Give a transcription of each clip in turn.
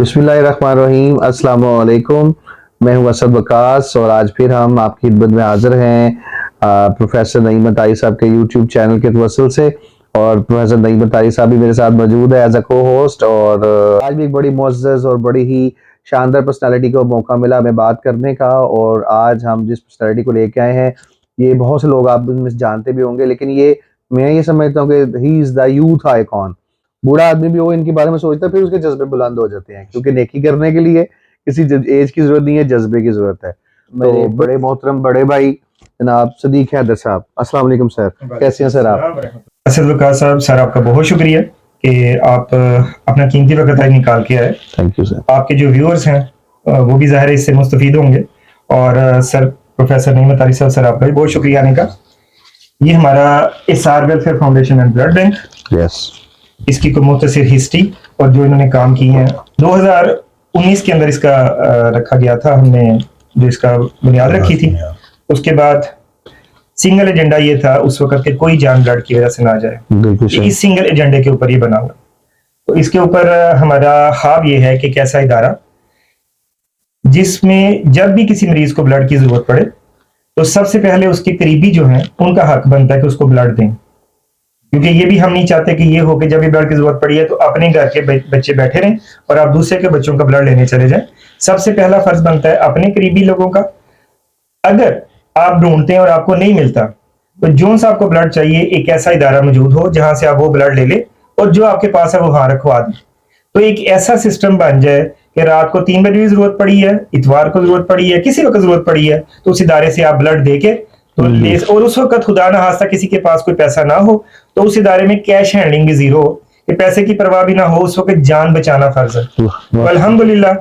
बिस्मिल्लाहिर्रहमानिर्रहीम, अस्सलाम वालेकुम। मैं हूं असद वकास और आज फिर हम आपकी खिदमत में हाजिर हैं प्रोफेसर नईम अतारी साहब के यूट्यूब चैनल के तवस्सुल से। और प्रोफेसर नईम अतारी साहब भी मेरे साथ मौजूद है एज अ को होस्ट। और आज भी एक बड़ी मुअज़्ज़ज़ और बड़ी ही शानदार पर्सनालिटी को मौका मिला हमें बात करने का। और आज हम जिस पर्सनालिटी को लेके आए हैं, ये बहुत से लोग आप इनमें से जानते भी होंगे, लेकिन ये मैं ये समझता हूँ कि he is the youth icon. बूढ़ा आदमी भी वो इनके बारे में सोचता है, फिर उसके जज्बे बुलंद हो जाते हैं, क्योंकि नेकी करने के लिए किसी एज की जरूरत नहीं है, जज्बे की जरूरत है। मेरे बड़े मोहतरम बड़े भाई जनाब सदीक हैदर साहब, अस्सलाम वालेकुम सर, कैसे हैं सर आप? असद वकास साहब, सर आपका बहुत शुक्रिया कि आप अपना कीमती वक्त निकाल के आए। Thank you sir. आपके जो व्यूअर्स हैं वो भी ज़ाहिर है इससे मुस्तफीद होंगे। और सर प्रोफेसर नईम अतारी साहब, सर आपका भी बहुत शुक्रिया आने का। ये हमारा SR welfare foundation and blood bank, yes, इसकी कोई मुख्तसर हिस्ट्री और जो इन्होंने काम किए हैं 2019 के अंदर इसका रखा गया था, हमने जो इसका बुनियाद रखी थी। उसके बाद सिंगल एजेंडा ये था उस वक्त के कोई जान ब्लड की वजह से ना जाए। इस सिंगल एजेंडे के ऊपर ये बना हुआ। तो इसके ऊपर हमारा ख्वाब ये है कि कैसा इदारा जिसमें जब भी किसी मरीज को ब्लड की जरूरत पड़े तो सबसे पहले उसके करीबी जो हैं उनका हक बनता है कि उसको ब्लड दें। क्योंकि ये भी हम नहीं चाहते कि ये हो कि जब भी ब्लड की जरूरत पड़ी है तो अपने घर के बच्चे बैठे रहें और आप दूसरे के बच्चों का ब्लड लेने चले जाएं। सबसे पहला फर्ज बनता है अपने करीबी लोगों का। अगर आप ढूंढते हैं और आपको नहीं मिलता तो जो सा आपको ब्लड चाहिए एक ऐसा इदारा मौजूद हो जहां से आप वो ब्लड ले ले और जो आपके पास है वो वहां रखवा दें। तो एक ऐसा सिस्टम बन जाए कि रात को 3 बजे भी जरूरत पड़ी है, इतवार को जरूरत पड़ी है, किसी वक्त जरूरत पड़ी है तो उस इदारे से आप ब्लड दे के तो ले। और उस वक्त खुदा ना खास्ता किसी के पास कोई पैसा ना हो तो उस इदारे में कैश हैंडलिंग भी जीरो हो, कि पैसे की परवाह भी ना हो, उस वक्त जान बचाना फर्ज है। तो अल्हम्दुलिल्लाह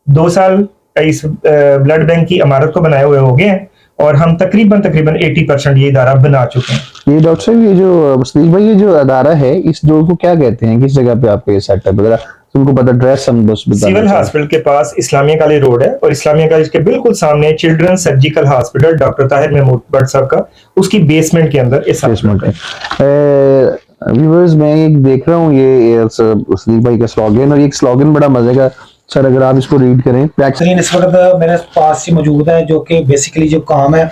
2 साल इस ब्लड बैंक की इमारत को बनाए हुए हो गए हैं और हम तकरीबन 80% ये इदारा बना चुके हैं। ये डॉक्टर साहब, ये जो सदीक भाई, ये जो अदारा है इस जो को क्या कहते हैं, किस जगह पे आपका ये सेटअप वगैरह तुमको पता? ड्रेस हम बस सिविल हॉस्पिटल के पास इस्लामिया कॉलेज रोड है और इस्लामिया कॉलेज के बिल्कुल सामने children surgical hospital doctor Tahir Mahmood Bhatt साहब का, उसकी बेसमेंट के अंदर इस बेसमेंट है। व्यूअर्स, मैं एक देख रहा हूँ ये सदीक भाई का स्लोगन, और ये स्लोगन बड़ा मजे का सर, अगर आप इसको रीड करें। वैक्सीन इस वक्त मेरे पास ही मौजूद है, जो कि बेसिकली जो काम है,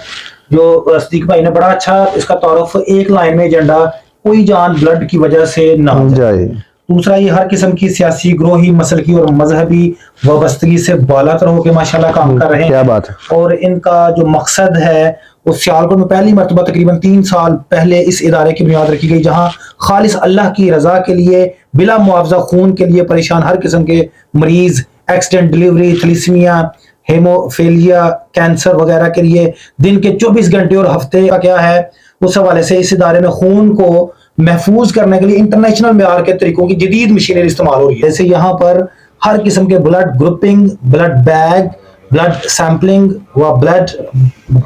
जो सदीक भाई ने बड़ा अच्छा इसका तारुफ एक लाइन में एजेंडा, कोई जान ब्लड की वजह से ना जाए। दूसरा, ये हर किस्म की सियासी, ग्रोही, मसलकी और मजहबी वाबस्तगी से बालातर होकर माशाल्लाह काम कर रहे हैं। क्या बात है। और इनका जो मकसद है वो सियालकोट में पहली मरतबा तकरीबन 3 साल पहले इस इदारे की बुनियाद रखी गई, जहां खालिस अल्लाह की रजा के लिए बिला मुआवजा खून के लिए परेशान हर किस्म के मरीज, accident, delivery, thalassaemia, haemophilia, cancer वगैरह के लिए दिन के 24 घंटे और हफ्ते का क्या है उस हवाले से इस इदारे में खून को महफूज करने के लिए इंटरनेशनल मेयार के तरीकों की जदीद मशीनरी इस्तेमाल हो रही है। जैसे यहाँ पर हर किस्म के blood grouping, blood bag, blood sampling व ब्लड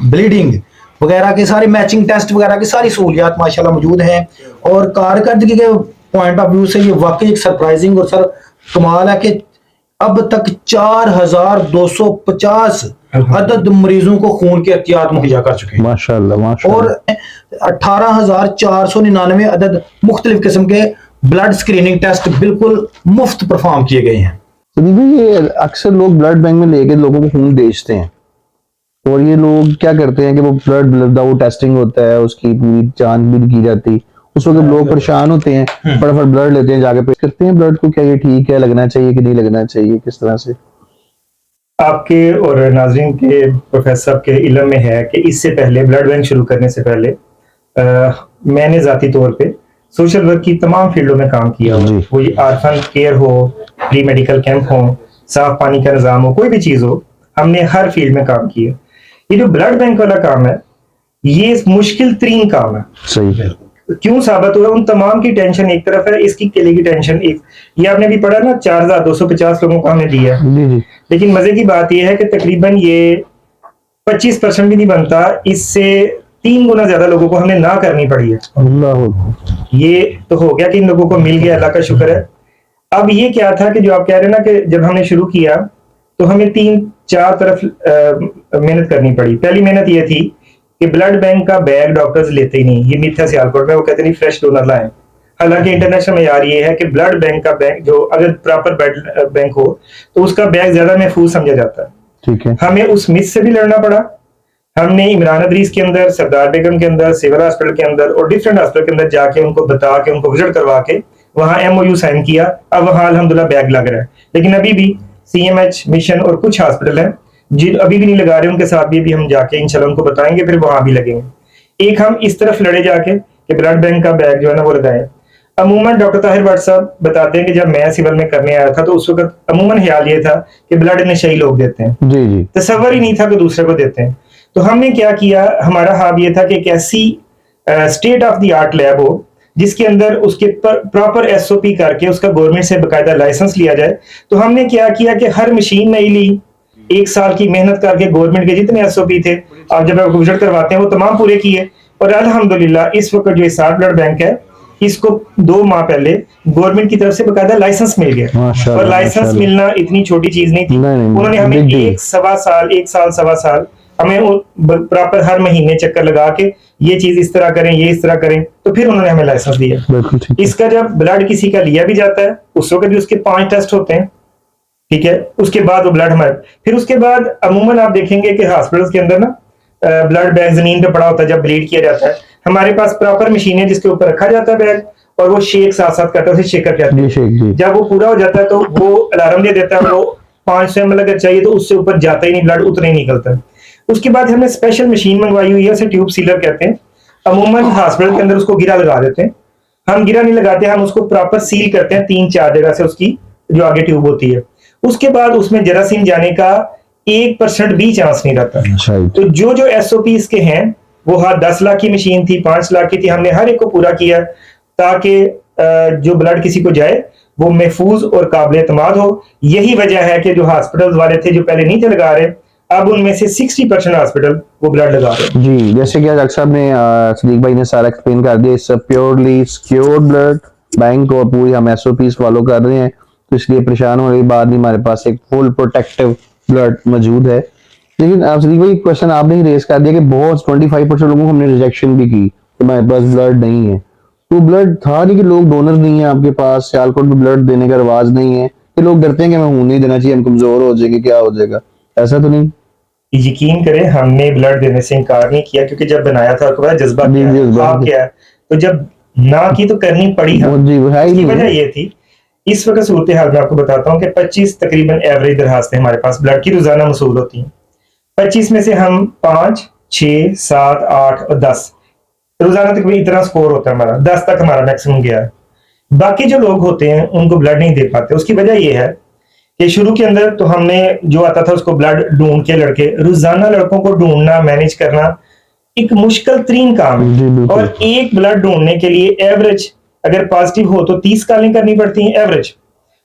ब्लीडिंग वगैरह के सारे मैचिंग टेस्ट वगैरह की सारी सहूलियात माशाल्लाह मौजूद हैं। और कारकर्दगी के पॉइंट ऑफ व्यू से ये वाकई एक सरप्राइजिंग और सर कमाल है कि अब तक 4250 अदद मरीजों को खून की एहतियात मुहैया कर चुके हैं माशाल्लाह, माशाल्लाह। और 18,499 अदद मुख्तलिफ किस्म के ब्लड स्क्रीनिंग टेस्ट बिल्कुल मुफ्त परफॉर्म किए गए हैं। ये अक्सर लोग ब्लड बैंक में लेके लोगों को खून बेचते हैं, और ये लोग क्या करते हैं कि वो ब्लड वो टेस्टिंग होता है, उसकी पूरी जांच भी की जाती, उस वक्त लोग परेशान होते हैं, फटाफट ब्लड लेते हैं, जाके पेश करते हैं ब्लड को। क्या ये ठीक है, लगना चाहिए कि नहीं लगना चाहिए, किस तरह से? आपके और नाजरीन के प्रोफेसर साहब के इल्म में है कि इससे पहले ब्लड बैंक शुरू करने से पहले मैंने जाती तौर पे सोशल वर्क की तमाम फील्डों में काम किया हो, वो आर्फन केयर हो, प्री मेडिकल कैंप हो, साफ पानी का निजाम हो, कोई भी चीज हो, हमने हर फील्ड में काम किया। ये जो ब्लड बैंक वाला काम है ये मुश्किल तरीन काम है। सही है। क्यों साबित हुआ? उन तमाम की टेंशन एक तरफ है, इसकी किले की टेंशन एक। ये आपने भी पढ़ा ना, 4250 लोगों को हमने दिया। लेकिन मजे की बात यह है कि तकरीबन ये 25% भी नहीं बनता, इससे 3 गुना ज्यादा लोगों को हमने ना करनी पड़ी है। ये तो हो गया कि इन लोगों को मिल गया, अल्लाह का शुक्र है। अब ये क्या था कि जो आप कह रहे हैं ना कि जब हमने शुरू किया तो हमें 3-4 तरफ मेहनत करनी पड़ी। पहली मेहनत ये थी कि ब्लड बैंक का बैग डॉक्टर्स लेते ही नहीं, ये मिथ्या सियालकोट में, वो कहते नहीं फ्रेश डोनर लाएं। हालांकि इंटरनेशनल मेयार ये है कि ब्लड बैंक का बैंक जो अगर प्रॉपर ब्लड बैंक हो तो उसका बैंक ज्यादा महफूज समझा जाता है। ठीक है। हमें उस मिथ से भी लड़ना पड़ा। हमने इमरान अदरीस के अंदर, सरदार बेगम के अंदर, सिविल हॉस्पिटल के अंदर और डिफरेंट हॉस्पिटल के अंदर जाके उनको बता के उनको विजिट करवा के वहां MOU साइन किया। अब वहां अल्हम्दुलिल्लाह बैग लग रहा है, लेकिन अभी भी CMH मिशन और कुछ हॉस्पिटल हैं जिन अभी भी नहीं लगा रहे, उनके साथ भी हम जाके इंशाल्लाह उनको बताएंगे, फिर वहां भी लगेंगे। एक हम इस तरफ लड़े जाके कि ब्लड बैंक का बैग जो है ना वो लगाए। अमूमन डॉक्टर ताहिर भट्ट साहब बताते हैं कि जब मैं सिविल में करने आया था तो उस वक्त अमूमन ख्याल ये था कि ब्लड नशेई लोग देते हैं, जी जी। तसव्वुर ही नहीं था कि दूसरे को देते हैं। तो हमने क्या किया, हमारा हाब ये था कि एक ऐसी state of the art lab हो जिसके अंदर उसके प्रॉपर SOP करके उसका गवर्नमेंट से बकायदा लाइसेंस लिया जाए। तो हमने क्या किया कि हर मशीन नई ली, 1 साल की मेहनत करके गवर्नमेंट के जितने SOP थे आप जब विजिट करवाते हैं वो तमाम पूरे किए। और अल्हम्दुलिल्लाह इस वक्त जो इसार ब्लड बैंक है इसको 2 माह पहले गवर्नमेंट की तरफ से बकायदा लाइसेंस मिल गया। और लाइसेंस मिलना इतनी छोटी चीज नहीं थी। उन्होंने हमें 1 साल सवा साल हमें प्रॉपर हर महीने चक्कर लगा के ये चीज इस तरह करें, ये इस तरह करें, तो फिर उन्होंने हमें लाइसेंस दिया। इसका जब ब्लड किसी का लिया भी जाता है उस वक्त भी उसके 5 टेस्ट होते हैं, ठीक है। उसके बाद वो ब्लड हमारे, फिर उसके बाद अमूमन आप देखेंगे कि हॉस्पिटल्स के अंदर ना ब्लड बैग जमीन पे पड़ा होता है जब ब्लीड किया जाता है। हमारे पास प्रॉपर मशीन है जिसके ऊपर रखा जाता है बैग और वो शेक साथ साथ करता है, उसे शेकर कहते हैं। जब वो पूरा हो जाता है तो वो अलार्म दे देता है, वो 500 ml अगर चाहिए तो उससे ऊपर जाता ही नहीं, ब्लड उतना ही निकलता है। उसके बाद हमने स्पेशल मशीन मंगवाई हुई है, उसे ट्यूब सीलर कहते हैं। अमूमन हॉस्पिटल के अंदर उसको गिरा लगा देते हैं, हम गिरा नहीं लगाते, हम उसको प्रॉपर सील करते हैं 3-4 जगह से, उसकी जो आगे ट्यूब होती है। उसके बाद उसमें जरासीम जाने का 1% भी चांस नहीं रहता। तो जो जो SOP इसके हैं वो 10 लाख की मशीन थी, 5 लाख की थी, हमने हर एक को पूरा किया ताकि जो ब्लड किसी को जाए वो महफूज और काबिल एतमाद हो। यही वजह है कि जो हॉस्पिटल वाले थे जो पहले नहीं थे लगा रहे, अब उनमें से 60% हॉस्पिटल वो ब्लड लगा रहे हैं। जी, जैसे कि डॉक्टर साहब ने सदीक भाई ने सारा एक्सप्लेन कर दिया, it's purely secured blood bank और पूरी हम SOPs फॉलो कर रहे हैं, तो इसलिए परेशान होने की बात नहीं, हमारे पास एक फुल प्रोटेक्टिव ब्लड मौजूद है। लेकिन आप सदीक भाई क्वेश्चन आपने ही रेज कर दिया कि बहुत 25% लोगों को हमने रिजेक्शन भी की कि हमारे पास ब्लड नहीं है। तो ब्लड था नहीं कि लोग डोनर नहीं है आपके पास, सियालकोट में ब्लड देने का रिवाज नहीं है, कि लोग डरते हैं कि हमें खून नहीं देना चाहिए, हम कमजोर हो जाएंगे, क्या हो जाएगा, ऐसा तो नहीं? यकीन करें हमने ब्लड देने से इनकार नहीं किया, क्योंकि जब बनाया था आपको पता जज्बा क्या है, तो जब ना की तो करनी पड़ी। वजह ये थी, इस वक्त सूरत हाल में आपको बताता हूँ कि 25 तकरीबन एवरेज दरखास्तें हमारे पास ब्लड की रोजाना मसूल होती हैं। 25 में से हम 5, 6, 7, 8 और 10 रोजाना तक इतना स्कोर होता है हमारा, 10 तक हमारा मैक्सिमम गया है। बाकी जो लोग होते हैं उनको ब्लड नहीं दे पाते। उसकी वजह यह है कि शुरू के अंदर तो हमने जो आता था उसको ब्लड ढूंढ के, लड़के रोजाना लड़कों को ढूंढना, मैनेज करना एक मुश्किल तरीन काम है। और एक ब्लड ढूंढने के लिए एवरेज अगर पॉजिटिव हो तो 30 कॉलिंग करनी पड़ती है एवरेज,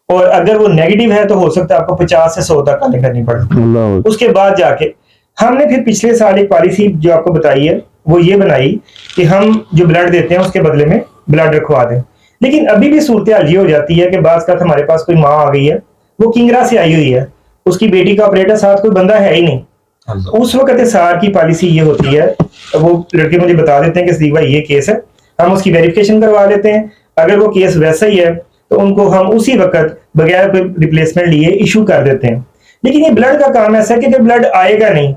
और अगर वो नेगेटिव है तो हो सकता है आपको 50 से 100 तक कॉलिंग करनी पड़ती। उसके बाद जाके हमने फिर पिछले साल एक पॉलिसी जो आपको बताई है वो ये बनाई कि हम जो ब्लड देते हैं उसके बदले में ब्लड रखवा दें। लेकिन अभी भी सूरत हाल ये हो जाती है कि बात का हमारे पास कोई माँ आ गई है, वो किंगरा से आई हुई है, उसकी बेटी का ऑपरेटर साथ कोई बंदा है ही नहीं, उस वक्त सार की पॉलिसी ये होती है, वो लड़के मुझे बता देते हैं कि सदीक भाई ये केस है, हम उसकी वेरिफिकेशन करवा लेते हैं। अगर वो केस वैसा ही है तो उनको हम उसी वक्त बगैर कोई रिप्लेसमेंट लिए इशू कर देते हैं। लेकिन ये ब्लड का काम ऐसा है कि अगर ब्लड आएगा नहीं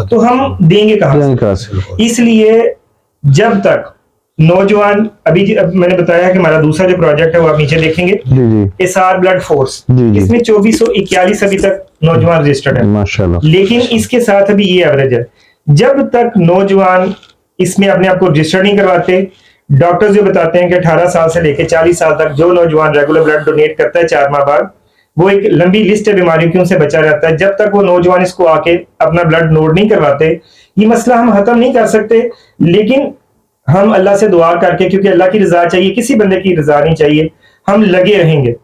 तो हम देंगे कहां से? इसलिए जब तक नौजवान, अभी मैंने बताया कि हमारा दूसरा जो प्रोजेक्ट है वो आप नीचे देखेंगे, एसआर ब्लड फोर्स, इसमें 2441 अभी तक नौजवान रजिस्टर्ड है माशाल्लाह। लेकिन इसके साथ अभी ये एवरेज है, जब तक नौजवान इसमें अपने आप को रजिस्टर नहीं करवाते, डॉक्टर्स जो बताते हैं कि 18 साल से लेकर 40 साल तक जो नौजवान रेगुलर ब्लड डोनेट करता है 4 माह बाद, वो एक लंबी लिस्ट है बीमारियों की उनसे बचा रहता है। जब तक वो नौजवान इसको आके अपना ब्लड नोट नहीं करवाते, ये मसला हम खत्म नहीं कर सकते। लेकिन हम अल्लाह से दुआ करके, क्योंकि अल्लाह की रजा चाहिए, किसी बंदे की रजा नहीं चाहिए, हम लगे रहेंगे,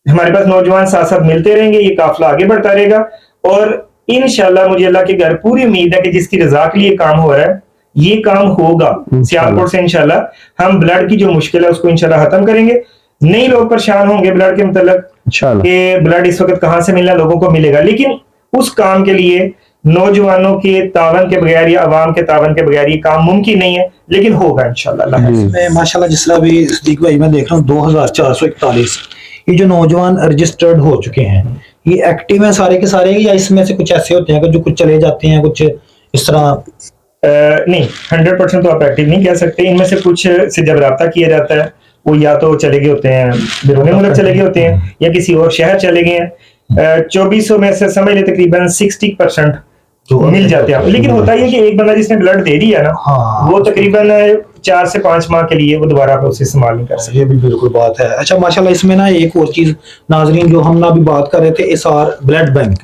हमारे पास नौजवान साथ साथ मिलते रहेंगे, ये काफिला आगे बढ़ता रहेगा। और इंशाल्लाह मुझे अल्लाह के घर पूरी उम्मीद है कि जिसकी रजा के लिए काम हो रहा है ये काम होगा। सियालकोट से इंशाल्लाह हम ब्लड की जो मुश्किल है उसको इंशाल्लाह खत्म करेंगे। नहीं लोग परेशान होंगे ब्लड के मतलब कि ब्लड इस वक्त कहां से मिलना, लोगों को मिलेगा, लेकिन उस काम के लिए नौजवानों के तावन के बगैर या अवाम के तावन के बगैर ये काम मुमकिन नहीं है, लेकिन होगा इंशाल्लाह। इसमें माशाल्लाह जिस तरह भी सिद्दीक भाई मैं देख रहा हूँ 2441 ये जो नौजवान रजिस्टर्ड हो चुके हैं ये एक्टिव हैं सारे के सारे, या इसमें से कुछ ऐसे होते हैं कि जो कुछ चले जाते हैं, कुछ इस तरह? नहीं, 100% तो आप एक्टिव नहीं कह सकते। इनमें से कुछ से जब रब्ता किया जाता है वो या तो चले गए होते हैं, बैरून मुल्क चले गए होते हैं, या किसी और शहर चले गए हैं। 2400 में से समझ ले तकरीबन 60% तो मिल जाते हैं। लेकिन होता ही है कि एक बंदा जिसने ब्लड दे दिया ना, हाँ। वो तकरीबन 4 से 5 माह के लिए वो दोबारा उसे इस्तेमाल नहीं कर सकते। ये भी बिल्कुल बात है। अच्छा माशाल्लाह इसमें ना एक और चीज नाजरीन जो हम ना अभी बात कर रहे थे एसआर ब्लड बैंक,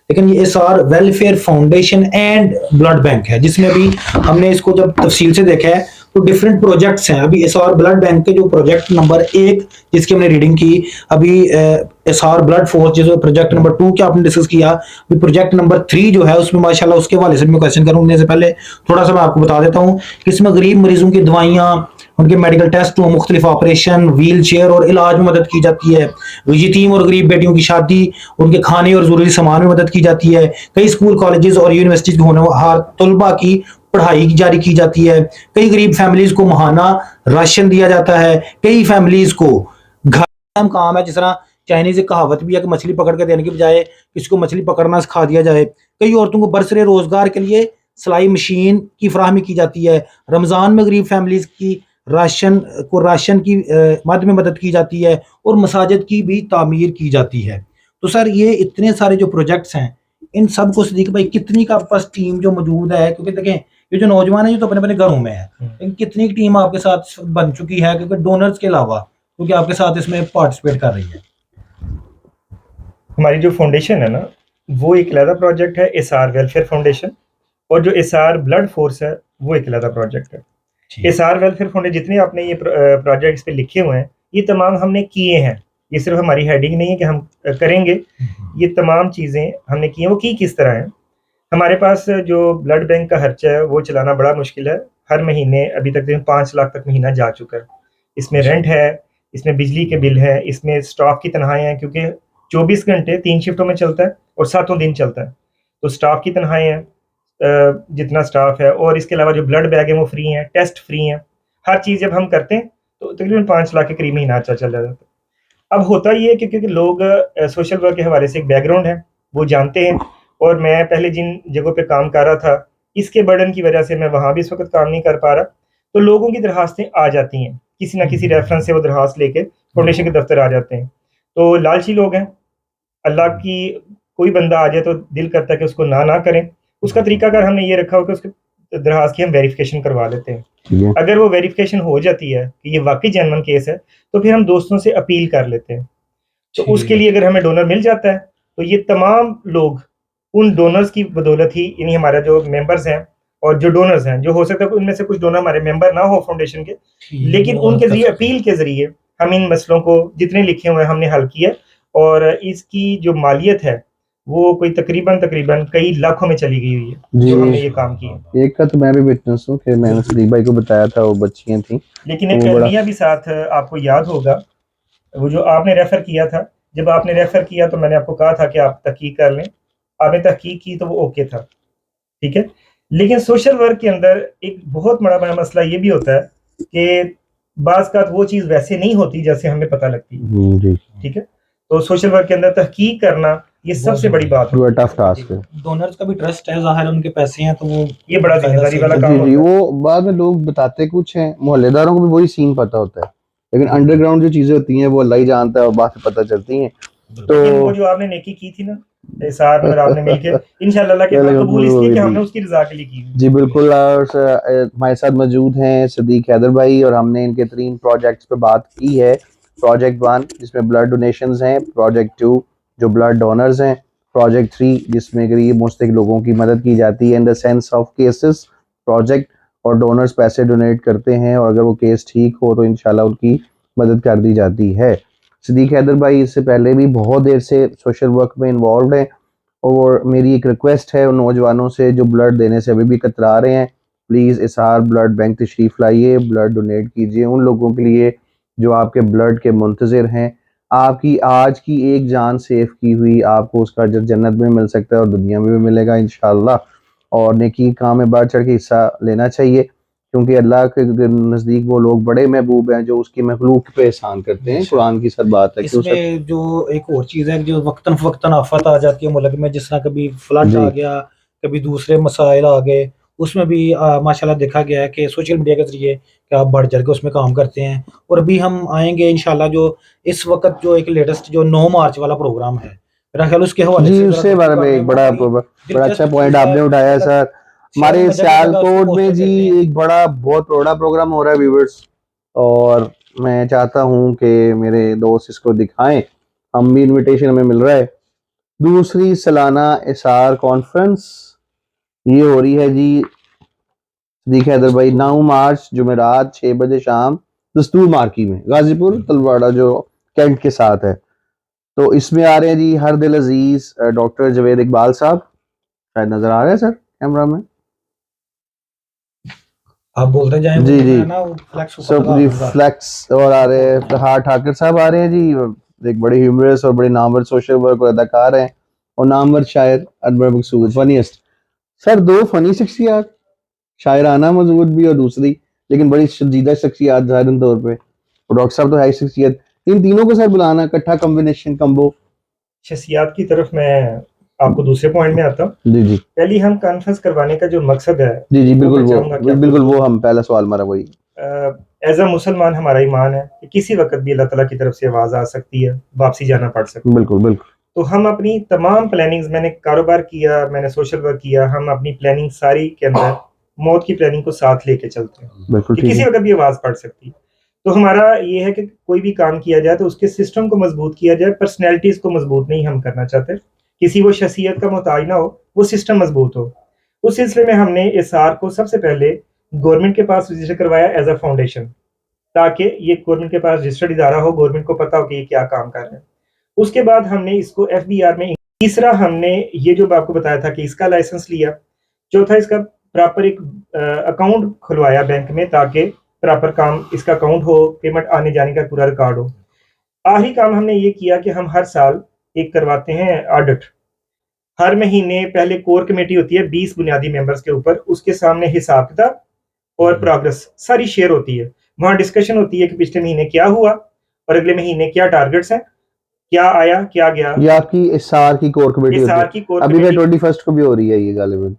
लेकिन ये SR welfare foundation and blood bank है, जिसमें भी हमने इसको जब तफसील से देखा है तो डिफरेंट प्रोजेक्ट्स हैं। अभी एसआर ब्लड बैंक के जो प्रोजेक्ट नंबर 1 जिसकी हमने रीडिंग की, अभी एसआर ब्लड फोर्स जो प्रोजेक्ट नंबर 2 क्या आपने डिस्कस किया, अभी प्रोजेक्ट नंबर 3 जो है उसमें माशाल्लाह उसके हवाले से मैं क्वेश्चन करूंगा। से पहले थोड़ा सा मैं आपको बता देता हूँ कि इसमें गरीब मरीजों की दवाइयाँ, उनके मेडिकल टेस्ट, मुख्तलिफ ऑपरेशन, व्हील चेयर और इलाज में मदद की जाती है। यतीम और गरीब बेटियों की शादी, उनके खाने और जरूरी सामान में मदद की जाती है। कई स्कूल, कॉलेजेस और यूनिवर्सिटीज में होने वाले तलबा की पढ़ाई जारी की जाती है। कई गरीब फैमिलीज को माहाना राशन दिया जाता है। कई फैमिलीज को घर काम है, जिस तरह चाइनीज एक कहावत भी है कि मछली पकड़ के देने की बजाय किसी को मछली पकड़ना सिखा दिया जाए। कई औरतों को बरसरे रोजगार के लिए सिलाई मशीन की फराहमी की जाती है। रमजान में गरीब फैमिलीज की राशन की मद में मदद की जाती है और मसाजिद की भी तामीर की जाती है। तो सर ये इतने सारे जो प्रोजेक्ट्स हैं इन सब को सिद्दीक भाई कितनी का आपके पास टीम जो मौजूद है, क्योंकि देखें ये जो नौजवान है ये तो अपने अपने घरों में है, लेकिन कितनी टीम आपके साथ बन चुकी है, क्योंकि डोनर्स के अलावा क्योंकि आपके साथ इसमें पार्टिसिपेट कर रही है? हमारी जो फाउंडेशन है ना, वो एक अलग प्रोजेक्ट है एसआर वेलफेयर फाउंडेशन, और जो एसआर ब्लड फोर्स है वो एक अलग प्रोजेक्ट है। एसआर वेलफेयर फाउंडेशन जितने आपने ये प्रोजेक्ट्स पे लिखे हुए हैं ये तमाम हमने किए हैं। ये सिर्फ हमारी हेडिंग नहीं है कि हम करेंगे, ये तमाम चीज़ें हमने की हैं। वो की किस तरह हैं? हमारे पास जो ब्लड बैंक का खर्चा है वो चलाना बड़ा मुश्किल है। हर महीने अभी तक 5 लाख तक महीना जा चुका है। इसमें रेंट है, इसमें बिजली के बिल है, इसमें स्टाफ की तनख्वाहें हैं, क्योंकि 24 घंटे 3 शिफ्टों में चलता है और 7 दिन चलता है, तो स्टाफ की तनख्वाहें हैं जितना स्टाफ है, और इसके अलावा जो ब्लड बैग है वो फ्री हैं, टेस्ट फ्री हैं। हर चीज़ जब हम करते हैं तो तकरीबन 5 लाख के करीब महीना चल जाता है। अब होता ये है कि क्योंकि लोग सोशल वर्क के हवाले से एक बैकग्राउंड है, वो जानते हैं, और मैं पहले जिन जगहों पे काम कर रहा था इसके बर्डन की वजह से मैं वहाँ भी इस वक्त काम नहीं कर पा रहा, तो लोगों की दरखास्तें आ जाती हैं, किसी ना किसी रेफरेंस से वो दरखास्त लेके फाउंडेशन के दफ्तर आ जाते हैं। तो लालची लोग हैं, अल्लाह की कोई बंदा आ जाए तो दिल करता है कि उसको ना करें। उसका तरीकाकार हमने ये रखा हो कि उसके दरखास्त की हम वेरिफिकेशन करवा लेते हैं। अगर वो वेरिफिकेशन हो जाती है कि ये वाकई जेन्युइन केस है तो फिर हम दोस्तों से अपील कर लेते हैं। तो उसके लिए अगर हमें डोनर मिल जाता है तो ये तमाम लोग उन डोनर्स की बदौलत ही, यानी हमारा जो मेंबर्स हैं और जो डोनर्स हैं, जो हो सकता है उनमें से कुछ डोनर हमारे मेंबर ना हो फाउंडेशन के, लेकिन उनके जरिए अपील के जरिए हम इन मसलों को जितने लिखे हुए हैं हमने हल किया, और इसकी जो मालियत है वो कोई तकरीबन कई लाखों में चली गई हुई है जो हमने ये काम किया। एक का तो मैं भी विटनेस हूँ कि मैंने सिद्दीक भाई को बताया था, वो बच्चियां थी, लेकिन एक अलमिया भी साथ आपको याद होगा, वो जो आपने रेफर किया था, जब आपने रेफर किया तो मैंने आपको कहा था कि आप तहकीक कर लें। आपने तहकीक की तो वो ओके था, ठीक है। लेकिन सोशल वर्क के अंदर एक बहुत बड़ा मसला ये भी होता है कि बाज़ का वो चीज़ वैसे नहीं होती जैसे हमें पता लगती है, ठीक है। तो सोशल वर्क के अंदर तहकीक करना ये सबसे बड़ी बात है, टफ टास्क है। डोनर्स का भी ट्रस्ट है, जाहिर है उनके पैसे हैं तो वो ये बड़ा जिम्मेदारी वाला काम होता है। वो बाद में लोग बताते कुछ हैं, मोहल्लेदारों को भी वही सीन पता होता है, लेकिन अंडरग्राउंड जो चीजें होती हैं वो अल्लाह ही जानता है और बाद में पता चलती हैं। तो वो जो आपने नेकी की थी ना साथ में आपने मिलके, इंशाल्लाह अल्लाह के कबूल इसलिए कि हमने उसकी रजा के लिए की। जी बिल्कुल। और हमारे साथ मौजूद हैं सिद्दीक हैदर भाई, और हमने इनके 3 प्रोजेक्ट्स पे बात की है। प्रोजेक्ट 1 जिसमें ब्लड डोनेशंस हैं, प्रोजेक्ट 2 जो ब्लड डोनर्स हैं, प्रोजेक्ट 3 जिसमें गरीब मुस्तहिक लोगों की मदद की जाती है in the sense of cases project, और डोनर्स पैसे डोनेट करते हैं और अगर वो केस ठीक हो तो इंशाल्लाह उनकी मदद कर दी जाती है। सिद्दीक हैदर भाई इससे पहले भी बहुत देर से सोशल वर्क में इन्वॉल्व हैं, और मेरी एक रिक्वेस्ट है उन नौजवानों से जो ब्लड देने से अभी भी कतरा रहे हैं, प्लीज़ एसआर ब्लड बैंक तशरीफ़ लाइए, ब्लड डोनेट कीजिए उन लोगों के लिए जो आपके ब्लड के मुंतज़िर हैं। आपकी आज की एक जान सेव की हुई, आपको उसका अजर जन्नत में मिल सकता है और दुनिया में भी मिलेगा इंशाल्लाह। और नेकी के काम में बढ़ चढ़ के हिस्सा लेना चाहिए, क्योंकि अल्लाह के नज़दीक वो लोग बड़े महबूब हैं जो उसकी मखलूक पे एहसान करते हैं। कुरान की सर बात है। क्यों सर? इसमें जो एक और चीज़ है, जो वक्तन फवक्तन आफत आ जाती है मुल्क में, जिस तरह कभी फ्लड आ जी गया, कभी दूसरे मसाइल आ गए, उसमें भी माशाल्लाह देखा गया है कि सोशल मीडिया के जरिए कि आप बढ़ चढ़ के उसमें काम करते हैं। और अभी हम आएंगे इंशाल्लाह, जो इस वक्त जो एक लेटेस्ट जो 9 मार्च वाला प्रोग्राम है, मेरा ख्याल उसके हवाले जी, से जरा उससे गुफ्तगू बारे में करते हैं। एक बड़ा बड़ा अच्छा दिलचस्प पॉइंट चीज़ है, आपने उठाया जगह सर। शहरों हमारे में जगह जगह उसके सियालकोट में पोस्टर जी देखते हैं। एक बड़ा बहुत बड़ा प्रोग्राम हो रहा है व्यूवर्स, और मैं चाहता हूं कि मेरे दोस्त इसको दिखाएं। हम भी इनविटेशन हमें मिल रहा है। दूसरी सालाना एसआर कॉन्फ्रेंस ये हो रही है जी सदीक हैदर भाई, 9 मार्च जुमेरात 6 बजे शाम, दस्तूर मार्की में, गाजीपुर तलवाड़ा जो कैंट के साथ है। तो इसमें आ रहे हैं जी हर दिल अजीज डॉक्टर जवेद इकबाल साहब, शायद नजर आ रहे हैं सर कैमरा में। आप बोलते जाएं, जी वो जी, मैं ना फ्लैक्स ऊपर सब लगा जी दूंगा। फ्लैक्स और आ रहे हैं। प्रहार ठाकर साहब आ रहे हैं जी, एक बड़े ह्यूमरस और बड़े नामवर सोशल वर्क और अदाकार हैं, और नामवर शायर अनवर मकसूद, फनीस्ट। सर दो फनी शख्सियात, शायराना मजबूत भी और दूसरी लेकिन बड़ी संजीदा शख्सियत ज़ाहिरन तौर पे, और डॉक्टर साहब तो है ही शख्सियत। इन तीनों को सर बुलाना, इकट्ठा कॉम्बिनेशन कम्बो। शख्सियात की तरफ मैं आपको दूसरे पॉइंट में आता हूँ। जी जी पहली हम कॉन्फ्रेंस करवाने का जो मकसद है जी जी, वो बिल्कुल मैं वो चाहूंगा कि बिल्कुल आपको वो हम पहला सवाल हमारा वही। एज अ मुसलमान हमारा ईमान है कि किसी वक्त भी अल्लाह ताला की तरफ से आवाज़ आ सकती है, वापसी जाना पड़ सकता है। बिल्कुल बिल्कुल तो हम अपनी तमाम प्लानिंग्स, मैंने कारोबार किया, मैंने सोशल वर्क किया, हम अपनी प्लानिंग सारी के अंदर मौत की प्लानिंग को साथ लेके चलते हैं बिल्कुल कि ठीक किसी है। वक्त भी आवाज़ पड़ सकती है। तो हमारा ये है कि कोई भी काम किया जाए तो उसके सिस्टम को मजबूत किया जाए, पर्सनैलिटीज को मजबूत नहीं हम करना चाहते, किसी वो शख्सियत का मोहताज ना हो, वो सिस्टम मजबूत हो। उस सिलसिले में हमने एसआर को सबसे पहले गवर्नमेंट के पास रजिस्टर करवाया एज अ फाउंडेशन, ताकि ये गवर्नमेंट के पास रजिस्टर्ड इदारा हो, गवर्नमेंट को पता हो कि ये क्या काम कर रहे हैं। उसके बाद हमने इसको एफबीआर में, तीसरा हमने ये जो आपको बताया था कि इसका लाइसेंस लिया, चौथा इसका प्रॉपर एक अकाउंट खुलवाया बैंक में, ताकि प्रॉपर काम इसका अकाउंट हो, पेमेंट आने जाने का पूरा रिकॉर्ड हो। आखिरी काम हमने ये किया कि हम हर साल एक करवाते हैं ऑडिट। हर महीने पहले कोर कमेटी होती है 20 बुनियादी मेंबर्स के ऊपर, उसके सामने हिसाब किताब और प्रोग्रेस सारी शेयर होती है। वहां डिस्कशन होती है कि पिछले महीने क्या हुआ और अगले महीने क्या टारगेट्स हैं, क्या आया क्या गया। ये आपकी एसआर की कोर कमेटी होती एसआर है। की कोर अभी फिर कमेटी 21 को भी हो रही है ये गालिबन।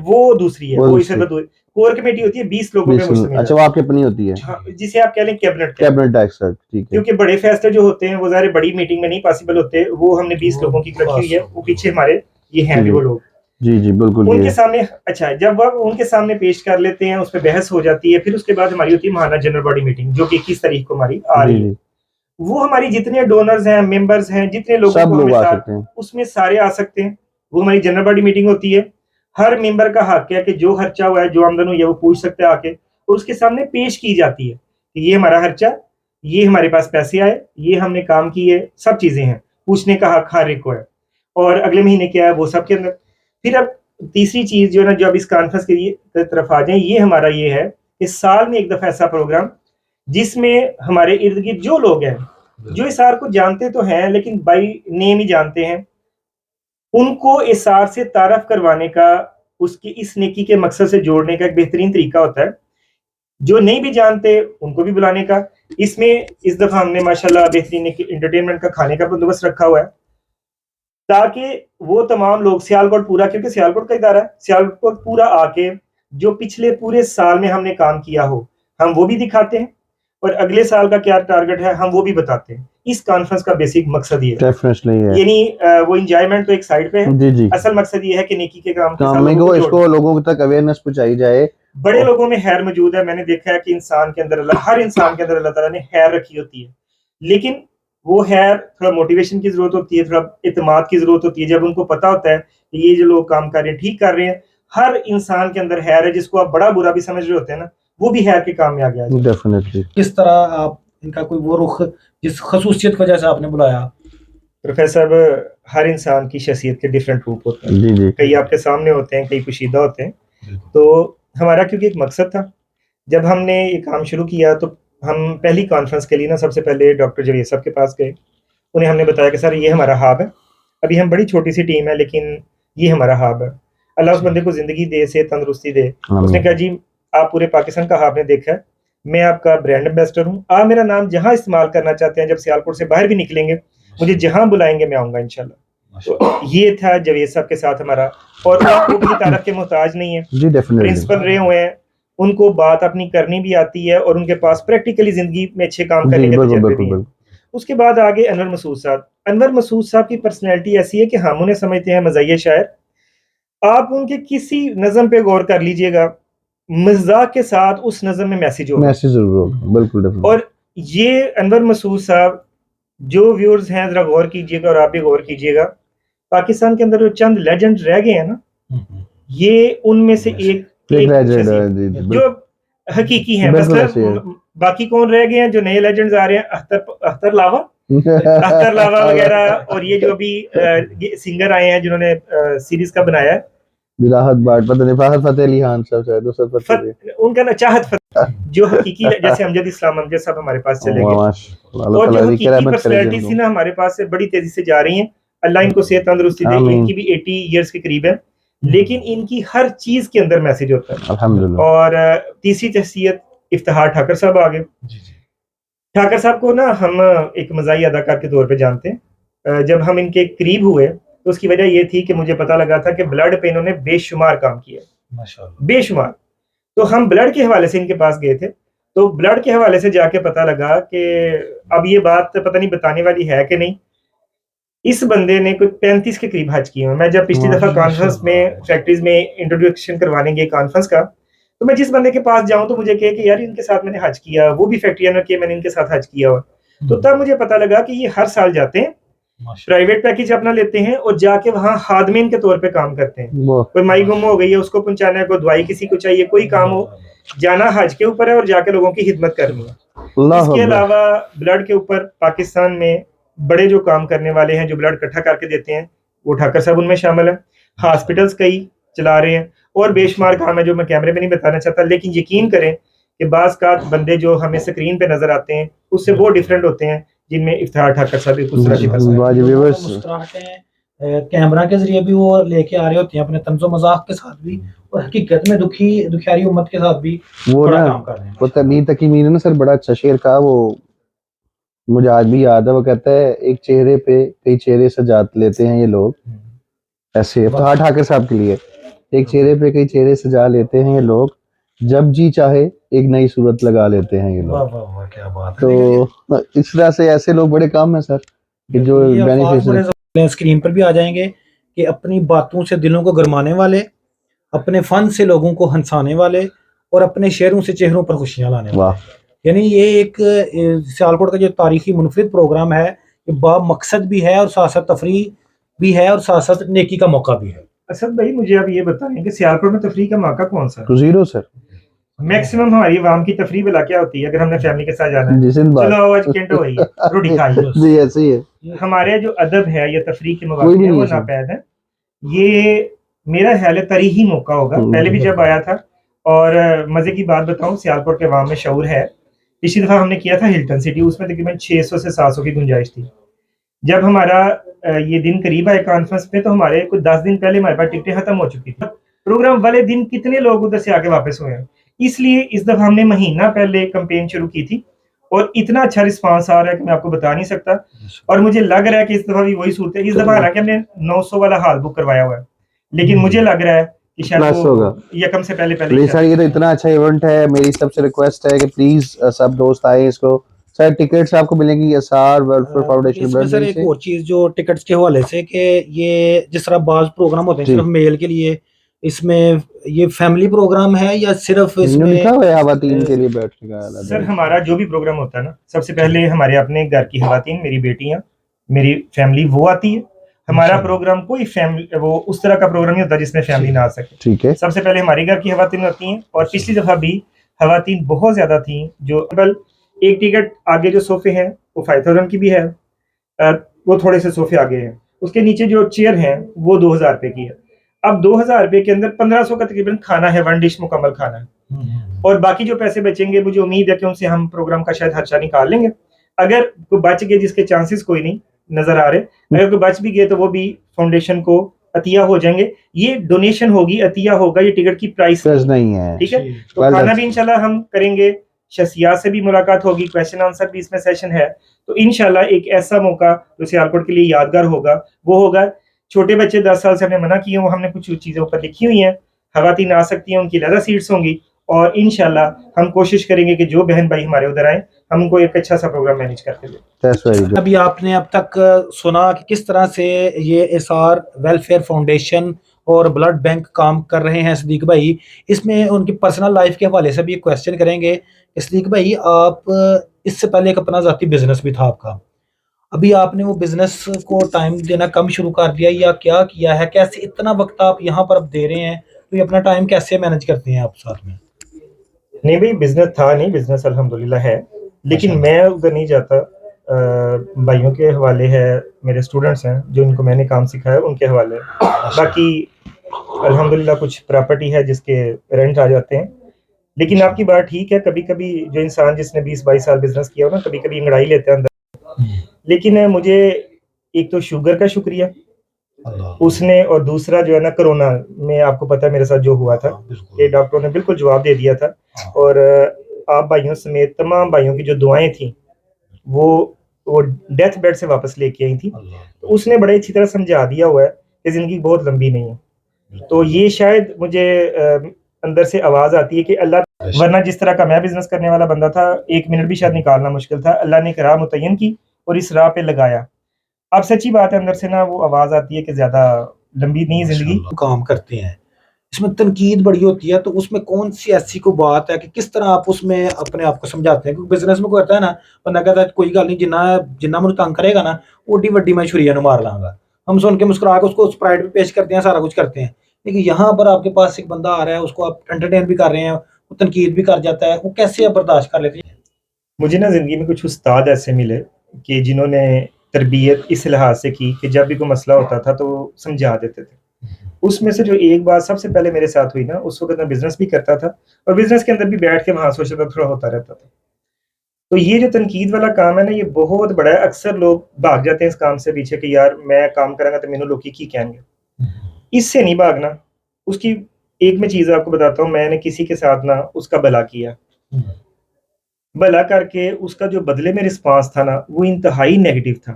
वो दूसरी है, वो वो इसे दूसरी कोर कमेटी होती है 20 लोगों पे मुश्तमिल अच्छा, है, वो आपकी अपनी होती है, जिसे आप कह लें कैबिनेट का। कैबिनेट टैक्स सर, ठीक है। क्योंकि बड़े फैसले जो होते हैं वो ज़ाहिर बड़ी मीटिंग में नहीं पॉसिबल होते, वो हमने 20 लोगों की रखी हुई है, वो पीछे हमारे ये हैं भी वो लोग, जी जी बिल्कुल उनके ये सामने। अच्छा, जब वह उनके सामने पेश कर लेते हैं, उस पर बहस हो जाती है, फिर उसके बाद हमारी होती है महाना जनरल बॉडी मीटिंग, जो कि 21 तारीख को हमारी आ जी रही है। जी, वो हमारी जितने डोनर्स हैं, मेंबर्स हैं, जितने लोगों सब को लोग हमें आ साथ, सकते हैं। उसमें सारे आ सकते हैं। वो हमारी जनरल बॉडी मीटिंग होती है। हर मेंबर का हक है कि जो खर्चा हुआ है, जो आमदन हुई है, वो पूछ सकते हैं आके, और उसके सामने पेश की जाती है कि ये हमारा खर्चा, ये हमारे पास पैसे आए, ये हमने काम किए, सब चीजें हैं। पूछने का हक हर एक को है, और अगले महीने क्या है वो सब के अंदर। फिर अब तीसरी चीज जो है ना, जो अब इस कॉन्फ्रेंस के लिए तरफ आ जाए, ये हमारा ये है कि साल में एक दफा ऐसा प्रोग्राम जिसमें हमारे इर्द गिर्द जो लोग हैं, जो इसार को जानते तो हैं लेकिन बाई नेम ही जानते हैं, उनको इसार से तारफ करवाने का, उसकी इस नेकी के मकसद से जोड़ने का एक बेहतरीन तरीका होता है। जो नहीं भी जानते उनको भी बुलाने का। इसमें इस दफा हमने माशाल्लाह बेहतरीन इंटरटेनमेंट का, खाने का बंदोबस्त रखा हुआ है, ताकि वो तमाम लोग सियालकोट पूरा, क्योंकि सियालकोट का इदारा है, सियालकोट पूरा आके जो पिछले पूरे साल में हमने काम किया हो, हम वो भी दिखाते हैं, और अगले साल का क्या टारगेट है हम वो भी बताते हैं। इस कॉन्फ्रेंस का बेसिक मकसद ये है, डेफिनेटली है। यानी वो इंजॉयमेंट तो एक साइड पे है, जी जी, असल मकसद ये है कि नेकी के काम के साथ काम लोगों को को इसको जोड़ना। लोगों तक अवेयरनेस पहुंचाई जाए। बड़े लोगों में खैर मौजूद है, मैंने देखा है कि इंसान के अंदर हर इंसान के अंदर अल्लाह ताला ने खैर रखी होती है, लेकिन वो खैर थोड़ा मोटिवेशन की जरूरत होती है, थोड़ा इत्मीनान की जरूरत होती है। जब उनको पता होता है कि ये जो लोग काम कर रहे हैं ठीक कर रहे हैं, हर इंसान के अंदर खैर है, जिसको आप बड़ा बुरा भी समझ रहे होते हैं ना, वो भी खैर के काम में आ गया। डेफिनेटली। किस तरह आप इनका कोई वो रुख, जिस खसूसियत की वजह से आपने बुलाया? प्रोफेसर साहब, हर इंसान की शख्सियत के डिफरेंट रूप होते हैं, जी जी, कई आपके सामने होते हैं, कई पोशीदा होते हैं। तो हमारा क्योंकि एक मकसद था, जब हमने ये काम शुरू किया तो हम पहली कॉन्फ्रेंस के लिए ना सबसे पहले डॉक्टर जवेद साहब के पास गए, उन्हें हमने बताया कि सर ये हमारा हब है, अभी हम बड़ी छोटी सी टीम है लेकिन ये हमारा हब है। अल्लाह उस बंदे को जिंदगी दे, से तंदुरुस्ती दे। उसने कहा जी आप पूरे पाकिस्तान का आपने देखा है, मैं आपका ब्रांड एम्बेसडर हूँ, आप मेरा नाम जहाँ इस्तेमाल करना चाहते हैं, जब सियालकोट से बाहर भी निकलेंगे मुझे जहाँ बुलाएंगे मैं आऊँगा इंशाल्लाह। तो ये था जावेद साहब के साथ हमारा, और वो किसी तारफ के मोहताज नहीं है, जी डेफिनेटली प्रिंसिपल रहे हुए हैं, उनको बात अपनी करनी भी आती है और उनके पास प्रैक्टिकली जिंदगी में अच्छे काम करने के तजुर्बे भी हैं। उसके बाद आगे अनवर मसूद साहब। अनवर मसूद साहब की पर्सनैलिटी ऐसी है कि हम उन्हें समझते हैं मज़ाहिया शायर। आप उनके किसी नज़म पे गौर कर लीजिएगा, मजाक के साथ उस नज़म में मैसेज होगा, मैसेज जरूर होगा, बिल्कुल। और ये अनवर मसूद साहब, जो व्यूअर्स हैं जरा गौर कीजिएगा और आप भी गौर कीजिएगा, पाकिस्तान के अंदर जो चंद लेजेंड रह गए हैं ना, ये उनमें से एक जो हकीकी हैं। मतलब बाकी कौन रह गए हैं जो नए लेजेंड्स आ रहे हैं, अख्तर लावा अख्तर लावा वगैरह, और ये जो अभी सिंगर आए हैं जिन्होंने सीरीज का बनाया है, राहत बाट, पता नहीं फहद फतेह अली खान साहब शायद उनका ना चाहत फतेह, जो हकीकी जैसे अमजद इस्लाम अमजद साहब हमारे पास चले गए, और जो हकीकी पर्सनैलिटीज थी ना हमारे पास से बड़ी तेजी से जा रही हैं। अल्लाह इनको सेहत तंदुरुस्ती दे, इनकी भी 80 इयर्स के करीब है, लेकिन इनकी हर चीज के अंदर मैसेज होता है अल्हम्दुलिल्लाह। और तीसरी शख्सियत इफ्तिखार ठाकर साहब आ गए। ठाकर साहब को ना हम एक मज़ाही अदाकार के तौर पे जानते हैं। जब हम इनके करीब हुए तो उसकी वजह ये थी कि मुझे पता लगा था कि ब्लड पे इन्होंने बेशुमार काम किया, माशाअल्लाह बेशुमार। तो हम ब्लड के हवाले से इनके पास गए थे, तो ब्लड के हवाले से जाके पता लगा कि अब ये बात पता नहीं बताने वाली है कि नहीं, इस बंदे ने कोई 35 के करीब हज किए हैं। मैं जब पिछली दफा कॉन्फ्रेंस में फैक्ट्रीज में इंट्रोडक्शन करवाने गए कॉन्फ्रेंस का, तो मैं जिस बंदे के पास जाऊं तो मुझे कहे कि यार इनके साथ मैंने हज किया, वो भी फैक्ट्री ओनर के, मैंने इनके साथ हज किया हुआ। तो तब मुझे पता लगा कि ये हर साल जाते हैं, प्राइवेट पैकेज अपना लेते हैं और जाके वहाँ खादमीन के तौर पे काम करते हैं। कोई माई गुम हो गई है उसको पहुंचाना है, कोई दवाई किसी को चाहिए, कोई काम हो, जाना हज के ऊपर है और जाके लोगों की खिदमत करनी है। इसके अलावा ब्लड के ऊपर पाकिस्तान में बड़े जो काम करने वाले हैं, जो ब्लड इकट्ठा करके देते हैं, वो ठाकर साहब उनमें शामिल है। हॉस्पिटल्स कई चला रहे हैं और बेशुमार काम है जो मैं कैमरे में नहीं बताना चाहता, लेकिन यकीन करें कि बाज़ का बंदे जो हमें स्क्रीन पे नजर आते हैं उससे वो डिफरेंट होते हैं, जिनमें इफ्तिखार ठाकर साहब एक उस तरह की कैमरा के जरिए भी वो लेके आ रहे होते हैं अपने तंजो मजाक के साथ भी, और हकीकत में दुखियारी उम्मत के साथ भी वो ना काम कर रहे हैं। वो तमीर तकीमी ने ना सर बड़ा अच्छा शेर कहा, वो मुझे आज भी याद है। वो कहता है एक चेहरे पे कई चेहरे सजा लेते हैं ये लोग, ऐसे इफ्तिखार ठाकर साहब के लिए, एक चेहरे पे कई चेहरे सजा लेते हैं ये लोग, जब जी चाहे एक नई सूरत लगा लेते हैं ये लोग। वाह वाह वाह, क्या बात है। तो इस तरह से ऐसे लोग बड़े काम है सर कि जो बेनिफिशियल स्क्रीन पर भी आ जाएंगे कि अपनी बातों से दिलों को गरमाने वाले, अपने फन से लोगों को हंसाने वाले और अपने शेरों से चेहरों पर खुशियां लाने वाले। यानी ये एक सियालकोट का जो तारीखी मुनफरिद प्रोग्राम है, ये बा मकसद भी है और साथ साथ तफरीह भी है और साथ साथ नेकी का मौका भी है। असद भाई मुझे आप ये बताएं कि सियालकोट में तफरीह का मौका कौन सा है? Zero sir. मैक्सिमम हमारी आवाम की तफरीह बिला क्या होती है? अगर हमने फैमिली के साथ जाना है, चलो आज कैंटो वही रोटी खाइए। जी ऐसे ही है। हमारे जो अदब है या तफरीह के मौके वो नापैद है। ये मेरा ख्याल है तरीही मौका होगा। पहले भी जब आया था, और मजे की बात बताऊं, सियालकोट के अवाम में शऊर है। पिछली दफा हमने किया था हिल्टन सिटी, उसमें तकरीबन 600 से 700 की गुंजाइश थी। जब हमारा ये दिन करीब आए कॉन्फ्रेंस पे, तो हमारे कुछ 10 दिन पहले हमारे पास टिकटें खत्म हो चुकी थी। प्रोग्राम वाले दिन कितने लोग उधर से आके वापस हुए हैं। इसलिए इस दफा हमने महीना पहले कैंपेन शुरू की थी और इतना अच्छा रिस्पांस आ रहा है कि मैं आपको बता नहीं सकता। और मुझे लग रहा है कि इस दफा भी वही सूरत है। इस दफा हालांकि हमने 900 वाला हाल बुक करवाया हुआ है, लेकिन मुझे लग रहा है कि शायद होगा यकम से पहले सर। ये तो इतना अच्छा इवेंट है, मेरी सबसे रिक्वेस्ट है कि प्लीज सब दोस्त आए इसको। सर टिकट्स आपको मिलेंगी एसआर वेलफेयर फाउंडेशन ब्रांड से। एक और चीज जो टिकट्स के हवाले से, कि ये जिस तरह बाज प्रोग्राम होते हैं सिर्फ मेल के लिए, इसमें ये फैमिली प्रोग्राम है या सिर्फ इसमें लिखा हुआ है खवातीन के लिए बैठने का? सर हमारा जो भी प्रोग्राम होता है ना, सबसे पहले हमारे अपने घर की खवातीन, मेरी बेटियां, मेरी फैमिली वो आती है। हमारा प्रोग्राम कोई फैमिली वो उस तरह का प्रोग्राम नहीं होता जिसमें फैमिली ना आ सके। ठीक है। सबसे पहले हमारे घर की खवातीन आती हैं, और पिछली दफा भी खवातीन बहुत ज्यादा थी। जो एक टिकट आगे जो सोफे हैं वो 5000 की भी है, वो थोड़े से सोफे आगे हैं, उसके नीचे जो चेयर हैं वो 2000 रुपए की है। अब 2000 रुपए के अंदर 1500 का तकरीबन खाना है, 1 डिश मुकम्मल खाना है, और बाकी जो पैसे बचेंगे मुझे उम्मीद है कि उनसे हम प्रोग्राम का शायद खर्चा निकाल लेंगे। अगर कोई बच गए जिसके चांसेस कोई नहीं, नजर आ रहे, अगर कोई बच भी गए तो वो भी फाउंडेशन को अतिया हो जाएंगे। ये डोनेशन होगी, अतिया होगा, ये टिकट की प्राइस नहीं है। ठीक है। तो Well, खाना that's- भी इंशाल्लाह हम करेंगे, शख्सियात से भी मुलाकात होगी, क्वेश्चन आंसर भी इसमें सेशन है। तो इंशाल्लाह एक ऐसा मौका जो सियालकोट के लिए यादगार होगा वो होगा। छोटे बच्चे 10 साल से हमने मना किए, वो हमने कुछ चीज़ों ऊपर लिखी हुई हैं, खवातीन आ सकती हैं, उनकी ज़्यादा सीट्स होंगी, और इंशाल्लाह हम कोशिश करेंगे कि जो बहन भाई हमारे उधर आए हम उनको एक अच्छा सा प्रोग्राम मैनेज करके दें। That's very good. अभी आपने अब तक सुना कि किस तरह से ये एसआर वेलफेयर फाउंडेशन और ब्लड बैंक काम कर रहे हैं सदीक भाई। इसमें उनकी पर्सनल लाइफ के हवाले से भी एक क्वेश्चन करेंगे। सदीक भाई, आप इससे पहले एक अपना ज़ाती बिजनेस भी था आपका, अभी आपने वो बिजनेस को टाइम देना कम शुरू कर दिया या क्या किया है? कैसे इतना वक्त आप यहाँ पर अब दे रहे हैं, तो ये अपना टाइम कैसे मैनेज करते हैं आप साथ में? नहीं भाई, बिजनेस था नहीं, बिजनेस अल्हम्दुलिल्लाह है, लेकिन मैं उधर नहीं जाता। भाइयों के हवाले है, मेरे स्टूडेंट्स हैं जो इनको मैंने काम सिखाया उनके हवाले है। बाकी अल्हम्दुलिल्लाह कुछ प्रॉपर्टी है जिसके रेंट आ जाते हैं। लेकिन आपकी बात ठीक है, कभी कभी जो इंसान जिसने 20-22 साल बिजनेस किया हो ना, कभी कभी अंगड़ाई लेते हैं अंदर। लेकिन मुझे एक तो शुगर का शुक्रिया उसने, और दूसरा जो है ना, कोरोना में आपको पता है मेरे साथ जो हुआ था, ये डॉक्टरों ने बिल्कुल जवाब दे दिया था, और आप भाइयों समेत तमाम भाइयों की जो दुआएं थी वो डेथ बेड से वापस लेके आई थी। तो उसने बड़े अच्छी तरह समझा दिया हुआ है कि जिंदगी बहुत लंबी नहीं है। तो ये शायद मुझे अंदर से आवाज आती है कि अल्लाह, वरना जिस तरह का मैं बिजनेस करने वाला बंदा था, 1 मिनट भी शायद निकालना मुश्किल था, अल्लाह ने एक राह मुतय्यन की और इस राह पे लगाया। अब सच्ची बात है, अंदर से ना वो आवाज आती है कि ज्यादा लंबी नहीं जिंदगी। काम करते हैं, इसमें तनकीद बड़ी होती है, तो उसमें कौन सी ऐसी कोई बात है कि किस तरह आप उसमें अपने आप को समझाते हैं? क्योंकि बिजनेस में कोई कहता है ना, बंदा कहता है कोई गल नहीं, जिन्ना जिन्ना मैं तंग करेगा ना ओडी वड्डी मैं छुरिया मार लांगा। हम सुन के मुस्कुरा के उसको स्प्राइट भी पेश करते हैं, सारा कुछ करते हैं। लेकिन यहाँ पर आपके पास एक बंदा आ रहा है, उसको आप एंटरटेन भी कर रहे हैं, वो तनकीद भी कर जाता है, वो कैसे आप बर्दाश्त कर लेते हैं? मुझे ना जिंदगी में कुछ उस्ताद ऐसे मिले कि जिन्होंने तरबियत इस लिहाज से की कि जब भी कोई मसला होता था तो वो समझा देते थे। उसमें से जो एक बात सबसे पहले मेरे साथ हुई ना, उस वक्त मैं बिजनेस भी करता था और बिजनेस के अंदर भी बैठ के वहां सोचता थोड़ा होता रहता था। तो ये जो तनकीद वाला काम है ना, ये बहुत बड़ा है। अक्सर लोग भाग जाते हैं इस काम से पीछे कि यार मैं काम करूंगा तो मैनू लोग की कहेंगे। इससे नहीं भागना। उसकी एक मैं चीज आपको बताता हूँ, मैंने किसी के साथ ना उसका भला किया, भला करके उसका जो बदले में रिस्पांस था ना, वो इंतहाई नेगेटिव था।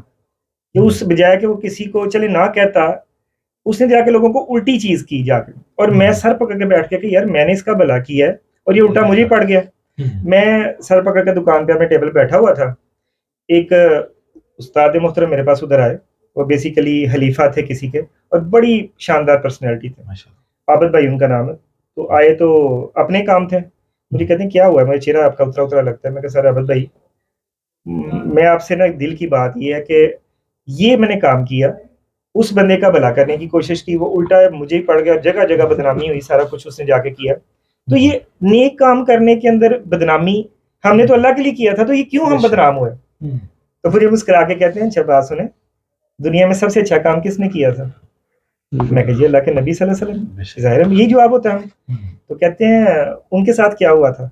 कि उस बजाय कि वो किसी को चले ना कहता, उसने जाके लोगों को उल्टी चीज की जाके, और मैं सर पकड़ के बैठ गया कि यार मैंने इसका भला किया है और ये उल्टा मुझे पड़ गया। मैं सर पकड़ के दुकान पे अपने टेबल बैठा हुआ था, एक उस्ताद मोहतरम मेरे पास उधर आए। वो बेसिकली खलीफा थे किसी के और बड़ी शानदार पर्सनैलिटी थे, आबिद भाई उनका नाम है। तो आए तो अपने काम थे, मुझे कहते हैं क्या हुआ है, मेरा चेहरा आपका उतरा उतरा लगता है। मैं कहा सर आबिद भाई, मैं आपसे ना दिल की बात ये है कि ये मैंने काम किया, उस बंदे का भला करने की कोशिश की, वो उल्टा मुझे ही पड़ गया, जगह जगह बदनामी हुई, सारा कुछ उसने जाके किया। तो ये नेक काम करने के अंदर बदनामी, हमने तो अल्लाह के लिए किया था, तो ये क्यों हम बदनाम हुए? तो फिर ये मुस्कुरा के कहते हैं अच्छा बात सुने, दुनिया में सबसे अच्छा काम किसने किया था? मैं कहिए अल्लाह के नबी सल्लल्लाहु अलैहि वसल्लम। जाहिर है यही जवाब होता है। तो कहते हैं उनके साथ क्या हुआ था,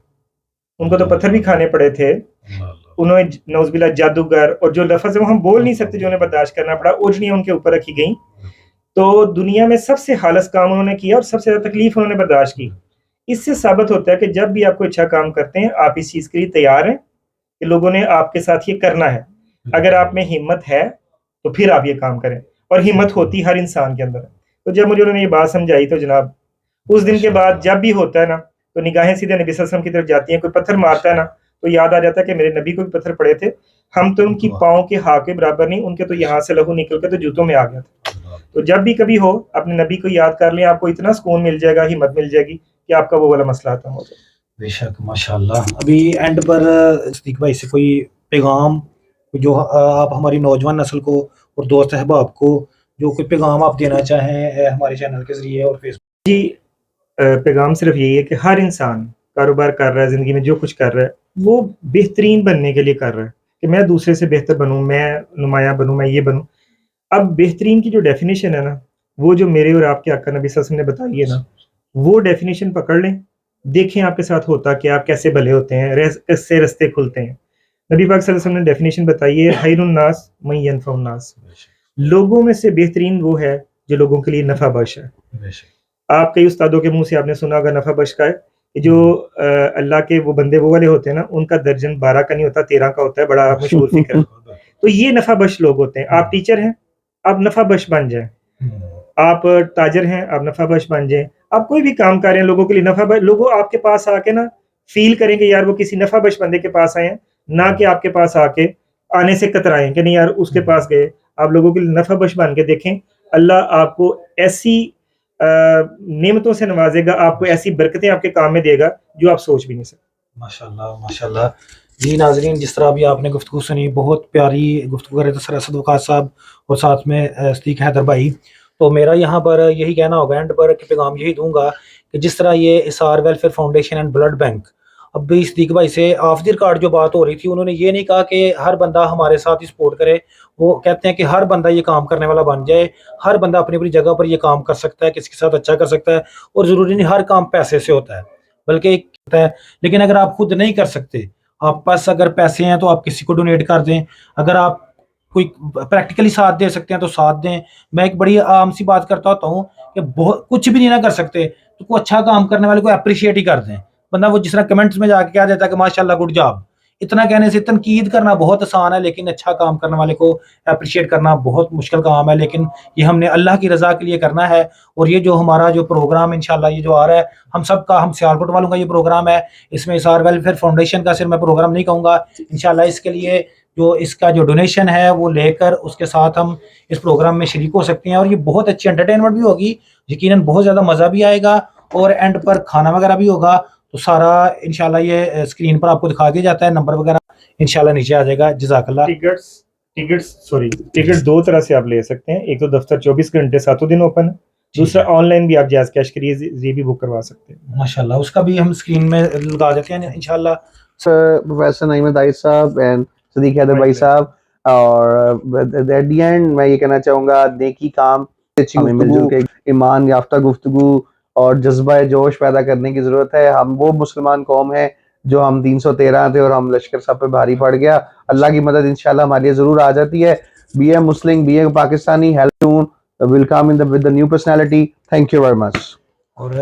उनको तो पत्थर भी खाने पड़े थे, उन्होंने नौज़बिल्लाह जादूगर, और जो लफ्ज़ है वो हम बोल नहीं सकते, जो उन्हें बर्दाश्त करना पड़ा, ओझनियां उनके ऊपर रखी गई। तो दुनिया में सबसे हालस काम उन्होंने किया और सबसे ज्यादा तकलीफ उन्होंने बर्दाश्त की। इससे साबित होता है कि जब भी आप कोई अच्छा काम करते हैं, आप इस चीज के लिए तैयार हैं कि लोगों ने आपके साथ ये करना है। अगर आप में हिम्मत है तो फिर आप ये काम करें, और हिम्मत होती हर इंसान के अंदर है। तो जब मुझे उन्होंने ये बात समझाई तो जनाब उस दिन के बाद जब भी होता है ना, तो निगाहें सीधे नबी सल्लल्लाहु अलैहि वसल्लम की तरफ जाती हैं। कोई पत्थर मारता है ना, तो याद आ जाता है कि मेरे नबी को भी पत्थर पड़े थे, हम तो उनकी पाँव के हाँ के बराबर नहीं, उनके तो यहाँ से लहू निकल के तो जूतों में आ गया था। तो जब भी कभी हो अपने नबी को याद कर लें, आपको इतना सुकून मिल जाएगा, हिम्मत मिल जाएगी कि आपका वो वाला मसला खत्म हो जाए। बेशक, माशाल्लाह। अभी एंड पर सदीक भाई से कोई पैगाम जो आप हमारी नौजवान नस्ल को और दोस्त अहबाब को जो कोई पैगाम आप देना चाहें हमारे चैनल के जरिए और फेसबुक? जी, पैगाम सिर्फ यही है कि हर इंसान कारोबार कर रहा है, जिंदगी में जो कुछ कर रहा है वो बेहतरीन बनने के लिए कर रहा है कि मैं दूसरे से बेहतर बनूं, मैं नुमायां बनूं, मैं ये बनूं। अब बेहतरीन की जो डेफिनेशन है ना, वो जो मेरे और आपके आका नबी सल्लल्लाहु अलैहि वसल्लम ने बताई है ना, वो डेफिनेशन पकड़ लें, देखें आपके साथ होता कि आप कैसे भले होते हैं, कैसे रास्ते खुलते हैं। नबी पाक सल्लल्लाहु अलैहि वसल्लम ने डेफिनेशन बताई है, खैरुन नास मन यनफउन नास, लोगों में से बेहतरीन वो है जो लोगों के लिए नफा बख्श है। आप कई उस्तादों के मुंह से आपने सुना होगा नफा बख्श का है कि जो अल्लाह के वो बंदे वो वाले होते हैं ना, उनका दर्जन 12 का नहीं होता, 13 का होता है, बड़ा मशहूर फिक्र। तो ये नफा बख्श लोग होते हैं। आप टीचर हैं, आप नफा बख्श बन जाएं। आप ताजर हैं, आप नफा बख्श बन जाएं। आप कोई भी काम कर रहे हैं लोगों के लिए नफा बख्श, लोगों आपके पास आके ना फील करेंगे यार वो किसी नफा बख्श बंदे के पास आए हैं, ना कि आपके पास आके आने से कतराएं कि नहीं यार उसके पास गए। आप लोगों के लिए नफा बख्श बन के देखें, अल्लाह आपको ऐसी नेमतों से नवाजेगा, आपको ऐसी बरकतें आपके काम में देगा जो आप सोच भी नहीं सकते। माशाल्लाह माशाल्लाह। जी नाजरीन, जिस तरह अभी आपने गुफ्तगू सुनी, बहुत प्यारी गुफ्तगू कर रहे थे सर असद वक़ास साहब और साथ में सदीक हैदर भाई। तो मेरा यहाँ पर यही कहना होगा एंड पर कि पैगाम यही दूंगा कि जिस तरह ये Isar welfare foundation and blood bank, अब भी सदीक भाई से ऑफ द रिकॉर्ड जो बात हो रही थी, उन्होंने ये नहीं कहा कि हर बंदा हमारे साथ ही सपोर्ट करे। वो कहते हैं कि हर बंदा ये काम करने वाला बन जाए, हर बंदा अपनी अपनी जगह पर ये काम कर सकता है, किसी के साथ अच्छा कर सकता है, और ज़रूरी नहीं हर काम पैसे से होता है, बल्कि एक होता है। लेकिन अगर आप खुद नहीं कर सकते, आप पास अगर पैसे हैं तो आप किसी को डोनेट कर दें। अगर आप कोई प्रैक्टिकली साथ दे सकते हैं तो साथ दें। मैं एक बड़ी आम सी बात करता होता हूँ कि बहुत कुछ भी नहीं ना कर सकते तो कोई अच्छा काम करने वाले को अप्रिशिएट ही कर दें। बंदा वो जिस तरह कमेंट्स में जाके कह देता है कि माशाल्लाह गुड जॉब, इतना कहने से तनकीद करना बहुत आसान है, लेकिन अच्छा काम करने वाले को अप्रिशिएट करना बहुत मुश्किल काम है। लेकिन ये हमने अल्लाह की रज़ा के लिए करना है। और ये जो हमारा जो प्रोग्राम इंशाल्लाह ये जो आ रहा है, हम सबका, हम सियालकोट वालों का ये प्रोग्राम है, इसमें इसार वेलफेयर फाउंडेशन का सिर्फ मैं प्रोग्राम नहीं कहूँगा, इंशाल्लाह इसके लिए जो इसका जो डोनेशन है वो लेकर उसके साथ हम इस प्रोग्राम में शरीक हो सकते हैं। और ये बहुत अच्छी एंटरटेनमेंट भी होगी, यकीनन बहुत ज़्यादा मज़ा भी आएगा, और एंड पर खाना वगैरह भी होगा। तो सारा इंशाल्लाह ये स्क्रीन पर आपको दिखा दिया जाता है, नंबर वगैरह इंशाल्लाह नीचे आ जाएगा। जज़ाकल्लाह। टिकट्स दो तरह से आप ले सकते हैं। एक तो दफ्तर 24 घंटे 7 दिन ओपन है, दूसरा ऑनलाइन भी आप जायज़ कैश के लिए भी बुक करवा सकते हैं। माशाल्लाह, उसका भी हम स्क्रीन में लगा देते हैं इंशाल्लाह। सर प्रोफेसर नईम ताइस साहब एंड सदीक हैदर भाई साहब, और एट द एंड मैं ये कहना चाहूँगा, नेकी काम हमें मिलजुल के ईमान याफ्ता गुफ्तगू और जज्बा जोश पैदा करने की ज़रूरत है। हम वो मुसलमान कौम है जो हम 313 थे और हम लश्कर साहब पे भारी पड़ गया। अल्लाह की मदद इंशाल्लाह हमारे लिए ज़रूर आ जाती है। Be a Muslim, be a Pakistani, help soon, will come in with the new personality. Thank you very much. और